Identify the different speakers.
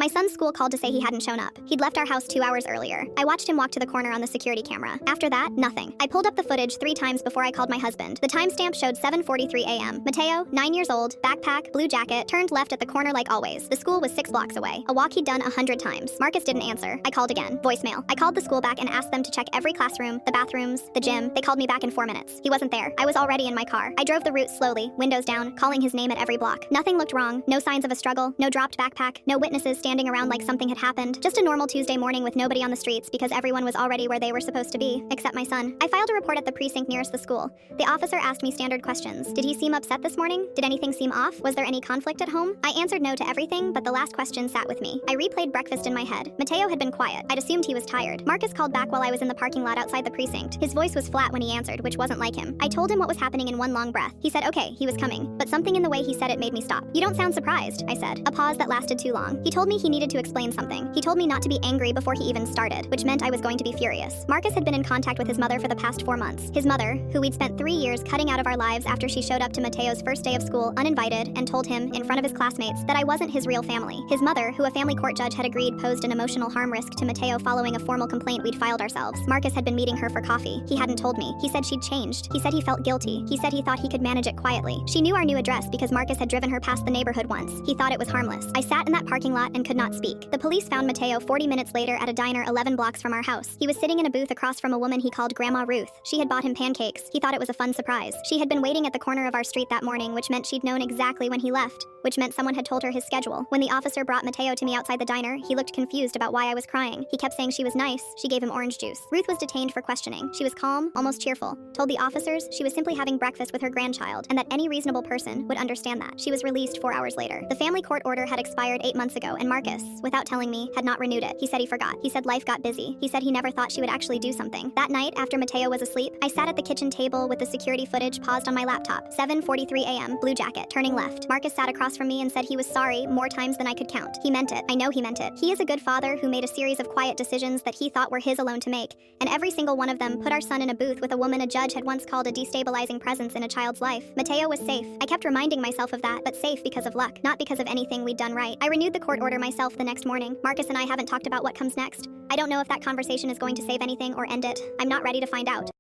Speaker 1: My son's school called to say he hadn't shown up. He'd left our house 2 hours earlier. I watched him walk to the corner on the security camera. After that, nothing. I pulled up the footage 3 times before I called my husband. The timestamp showed 7:43 a.m. Mateo, 9 years old, backpack, blue jacket, turned left at the corner like always. The school was 6 blocks away. A walk he'd done 100 times. Marcus didn't answer. I called again. Voicemail. I called the school back and asked them to check every classroom, the bathrooms, the gym. They called me back in 4 minutes. He wasn't there. I was already in my car. I drove the route slowly, windows down, calling his name at every block. Nothing looked wrong. No signs of a struggle. No dropped backpack. No witnesses standing around like something had happened. Just a normal Tuesday morning with nobody on the streets because everyone was already where they were supposed to be, except my son. I filed a report at the precinct nearest the school. The officer asked me standard questions. Did he seem upset this morning? Did anything seem off? Was there any conflict at home? I answered no to everything, but the last question sat with me. I replayed breakfast in my head. Mateo had been quiet. I'd assumed he was tired. Marcus called back while I was in the parking lot outside the precinct. His voice was flat when he answered, which wasn't like him. I told him what was happening in one long breath. He said okay, he was coming, but something in the way he said it made me stop. You don't sound surprised, I said. A pause that lasted too long. He told me he needed to explain something. He told me not to be angry before he even started, which meant I was going to be furious. Marcus had been in contact with his mother for the past 4 months. His mother, who we'd spent 3 years cutting out of our lives after she showed up to Mateo's first day of school uninvited and told him, in front of his classmates, that I wasn't his real family. His mother, who a family court judge had agreed posed an emotional harm risk to Mateo following a formal complaint we'd filed ourselves. Marcus had been meeting her for coffee. He hadn't told me. He said she'd changed. He said he felt guilty. He said he thought he could manage it quietly. She knew our new address because Marcus had driven her past the neighborhood once. He thought it was harmless. I sat in that parking lot and could not speak. The police found Mateo 40 minutes later at a diner 11 blocks from our house. He was sitting in a booth across from a woman he called Grandma Ruth. She had bought him pancakes. He thought it was a fun surprise. She had been waiting at the corner of our street that morning, which meant she'd known exactly when he left, which meant someone had told her his schedule. When the officer brought Mateo to me outside the diner, he looked confused about why I was crying. He kept saying she was nice. She gave him orange juice. Ruth was detained for questioning. She was calm, almost cheerful. Told the officers she was simply having breakfast with her grandchild and that any reasonable person would understand that. She was released 4 hours later. The family court order had expired 8 months ago and Marcus, without telling me, had not renewed it. He said he forgot. He said life got busy. He said he never thought she would actually do something. That night, after Mateo was asleep, I sat at the kitchen table with the security footage paused on my laptop. 7:43 a.m., blue jacket, turning left. Marcus sat across from me and said he was sorry more times than I could count. He meant it. I know he meant it. He is a good father who made a series of quiet decisions that he thought were his alone to make, and every single one of them put our son in a booth with a woman a judge had once called a destabilizing presence in a child's life. Mateo was safe. I kept reminding myself of that, but safe because of luck, not because of anything we'd done right. I renewed the court order myself the next morning. Marcus and I haven't talked about what comes next. I don't know if that conversation is going to save anything or end it. I'm not ready to find out.